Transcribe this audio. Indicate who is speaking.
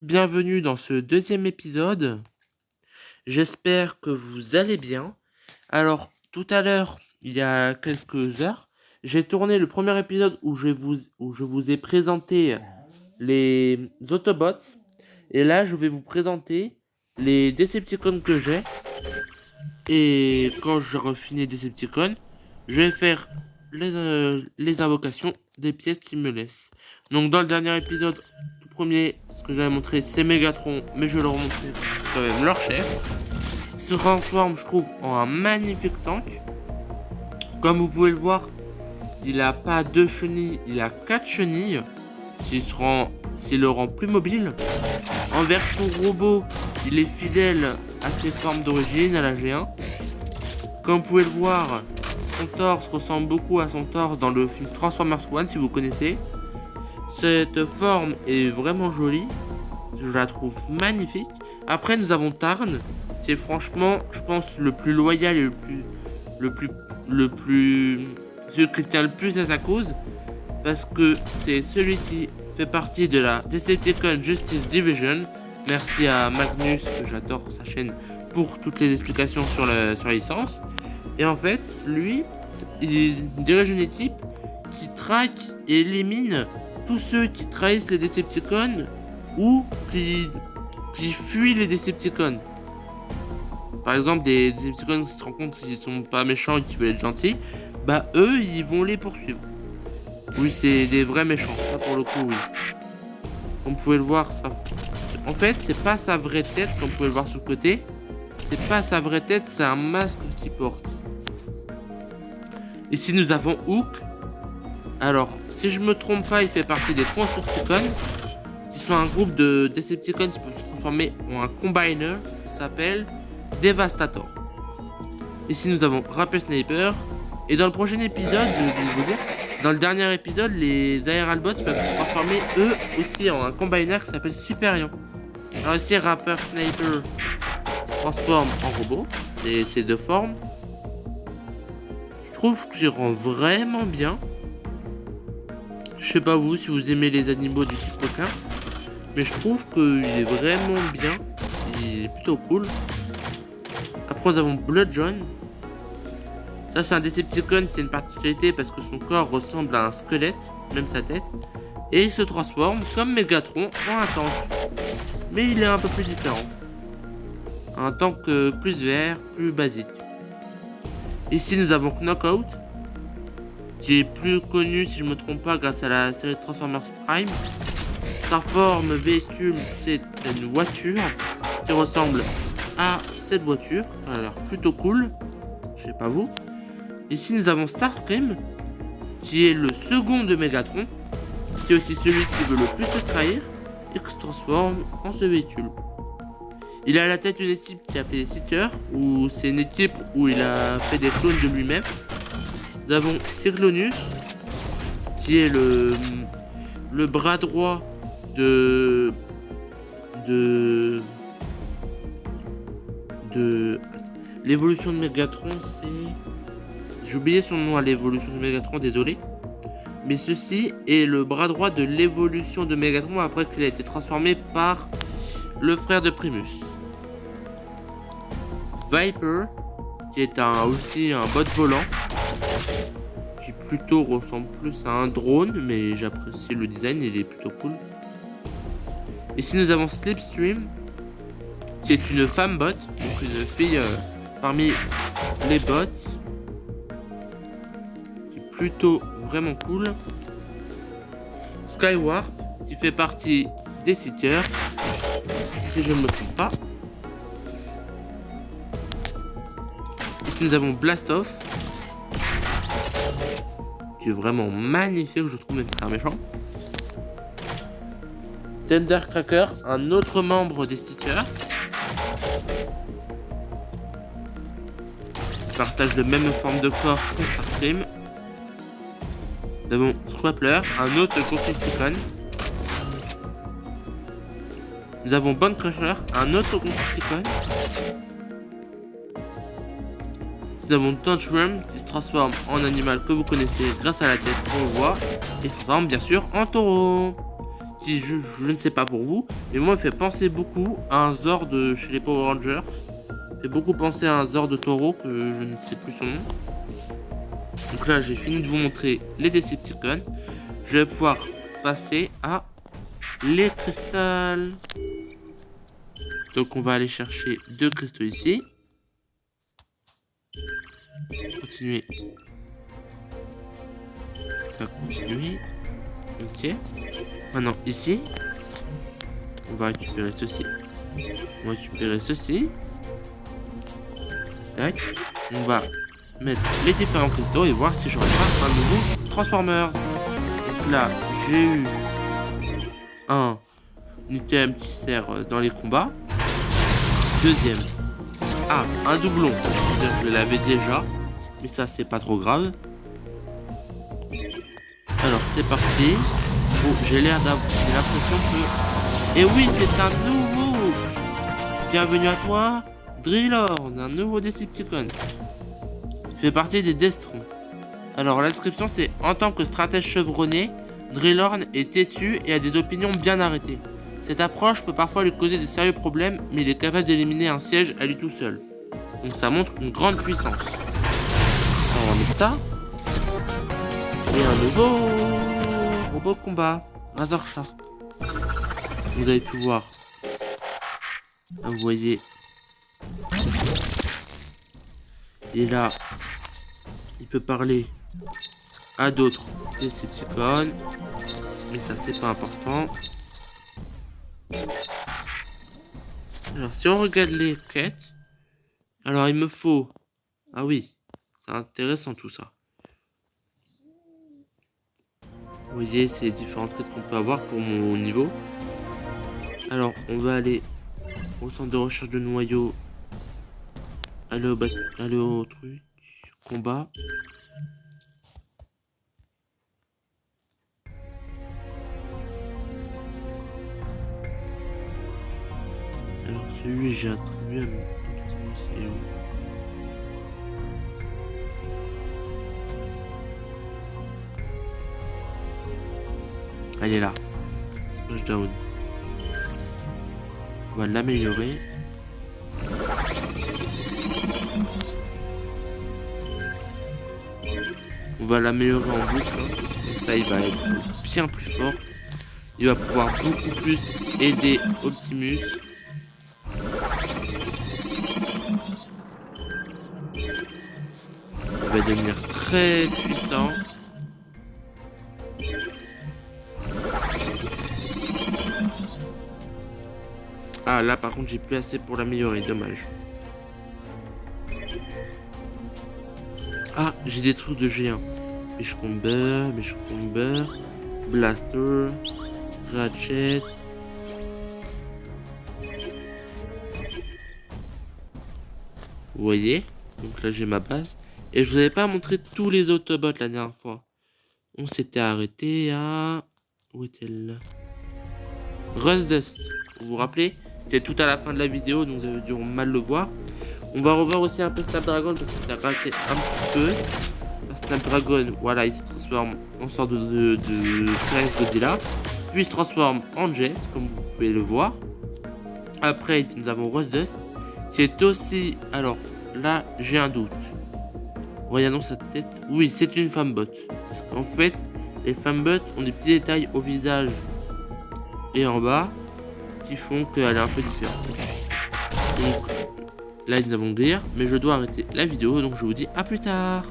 Speaker 1: Bienvenue dans ce deuxième épisode. J'espère que vous allez bien. Alors, tout à l'heure, il y a quelques heures, j'ai tourné le premier épisode où je vous ai présenté les Autobots. Et là, je vais vous présenter les Decepticons que j'ai. Et quand j'aurai fini les Decepticons, je vais faire les invocations des pièces qu'il me laissent. Donc dans le dernier épisode, tout premier, ce que j'avais montré, c'est Megatron, mais je leur montrer parce que c'est quand même leur chef. Il se transforme, je trouve, en un magnifique tank. Comme vous pouvez le voir, il a pas deux chenilles, il a 4 chenilles. S'il le rend plus mobile. En version robot, il est fidèle à ses formes d'origine, à la G1. Comme vous pouvez le voir, son torse ressemble beaucoup à son torse dans le film Transformers One, si vous connaissez. Cette forme est vraiment jolie, je la trouve magnifique. Après, nous avons Tarn, qui est franchement, je pense, le plus loyal et celui qui tient le plus à sa cause, parce que c'est celui qui fait partie de la Decepticon Justice Division. Merci à Magnus, que j'adore sa chaîne, pour toutes les explications sur la licence. Et en fait, lui, il dirige une équipe qui traque et élimine tous ceux qui trahissent les Decepticons ou qui fuient les Decepticons. Par exemple, des Decepticons qui se rendent compte qu'ils sont pas méchants et qui veulent être gentils, bah eux, ils vont les poursuivre. Oui, c'est des vrais méchants, ça pour le coup, oui. Comme vous pouvez le voir, ça... En fait, c'est pas sa vraie tête, comme vous pouvez le voir sur le côté. C'est pas sa vraie tête, c'est un masque qu'il porte. Ici, nous avons Hook. Alors, si je me trompe pas, il fait partie des Constructicons, qui sont un groupe de Decepticons qui peuvent se transformer en un Combiner qui s'appelle Devastator. Ici, nous avons Rapper Sniper. Et dans le prochain épisode, je vais vous dire, dans le dernier épisode, les Aeralbots peuvent se transformer eux aussi en un Combiner qui s'appelle Superion. Alors ici, Rapper Sniper se transforme en robot, et ces deux formes. Je trouve qu'il rend vraiment bien. Je sais pas vous si vous aimez les animaux du type requin, mais je trouve qu'il est vraiment bien. Il est plutôt cool. Après nous avons Bloodjohn. Ça c'est un Decepticon qui a une particularité parce que son corps ressemble à un squelette, même sa tête. Et il se transforme comme Megatron en un tank. Mais il est un peu plus différent. Un tank plus vert, plus basique. Ici nous avons Knockout, qui est plus connu si je me trompe pas grâce à la série Transformers Prime. Sa forme véhicule, c'est une voiture qui ressemble à cette voiture. Elle a l'air plutôt cool. Je sais pas vous. Ici nous avons Starscream, qui est le second de Megatron, qui est aussi celui qui veut le plus se trahir et qui se transforme en ce véhicule. Il a à la tête une équipe qui est appelée les Seekers, où c'est une équipe où il a fait des clones de lui-même. Nous avons Cyclonus, qui est le bras droit de l'évolution de Megatron. J'ai oublié son nom à l'évolution de Megatron, désolé. Mais ceci est le bras droit de l'évolution de Megatron après qu'il a été transformé par le frère de Primus. Viper, qui est aussi un bot volant, qui plutôt ressemble plus à un drone, mais j'apprécie le design, il est plutôt cool. Ici nous avons Slipstream, qui est une femme bot, donc une fille parmi les bots, qui est plutôt vraiment cool. Skywarp, qui fait partie des Seekers, si je ne me trompe pas. Ici nous avons Blastoff, qui est vraiment magnifique, je trouve, même si c'est un méchant. Thundercracker, un autre membre des Seekers, qui partage la même forme de corps que Starscream. Nous avons Squappler, un autre Constructicon. Nous avons Bone Crusher, un autre Constructicon. Nous avons Tantrum qui se transforme en animal que vous connaissez grâce à la tête qu'on voit et se transforme bien sûr en taureau, qui, je ne sais pas pour vous, mais moi, il fait penser beaucoup à un Zord chez les Power Rangers. Il fait beaucoup penser à un Zord de Taureau, que je ne sais plus son nom. Donc là, j'ai fini de vous montrer les Decepticons. Je vais pouvoir passer à les cristals. Donc on va aller chercher 2 cristaux ici. Continuer. Ça va continuer. Ok. Maintenant ici, on va récupérer ceci. On va récupérer ceci. Tac. On va mettre les différents cristaux et voir si j'aurai pas un nouveau Transformer. Donc là, j'ai eu un item qui sert dans les combats. Deuxième. Ah, un doublon. Je l'avais déjà. Mais ça, c'est pas trop grave. Alors, c'est parti. Oh, j'ai l'impression que... Et oui, c'est un nouveau. Bienvenue à toi, Drillorn, un nouveau Decepticon. Il fait partie des Destrons. Alors, l'inscription, c'est en tant que stratège chevronné, Drillorn est têtu et a des opinions bien arrêtées. Cette approche peut parfois lui causer des sérieux problèmes, mais il est capable d'éliminer un siège à lui tout seul. Donc ça montre une grande puissance. Alors on va mettre ça. Et un nouveau robot de combat, Razorchat. Vous avez pu voir. Là, vous voyez. Et là, il peut parler à d'autres Decepticons. Mais ça, c'est pas important. Alors, si on regarde les quêtes, alors il me faut... Ah oui, c'est intéressant tout ça. Vous voyez, c'est les différentes quêtes qu'on peut avoir pour mon niveau. Alors, on va aller au centre de recherche de noyaux. Aller au truc. Combat. Alors, celui j'ai attribué à mon Optimus, c'est où? Elle est là. Splashdown. On va l'améliorer. On va l'améliorer en boucle. Hein. Ça, il va être bien plus fort. Il va pouvoir beaucoup plus aider Optimus. Il va devenir très puissant. Ah là par contre j'ai plus assez pour l'améliorer, dommage. Ah j'ai des trucs de géant. Beachcomber, Blaster, Ratchet. Vous voyez? Donc là j'ai ma base. Et je vous avais pas montré tous les Autobots la dernière fois. On s'était arrêté à... Où était-elle? Rust. Vous vous rappelez? C'était tout à la fin de la vidéo, donc vous avez dû mal le voir. On va revoir aussi un peu Snapdragon parce qu'il a raté un petit peu. Snapdragon, voilà, il se transforme en sorte de T-Rex Godzilla. Puis il se transforme en Jet, comme vous pouvez le voir. Après, nous avons Rust. C'est aussi... Alors, là, j'ai un doute. Regardons sa tête. Oui, c'est une femme-bot. Parce qu'en fait, les femmes-bots ont des petits détails au visage et en bas qui font qu'elle est un peu différente. Donc là nous avons Gear, mais je dois arrêter la vidéo, donc je vous dis à plus tard.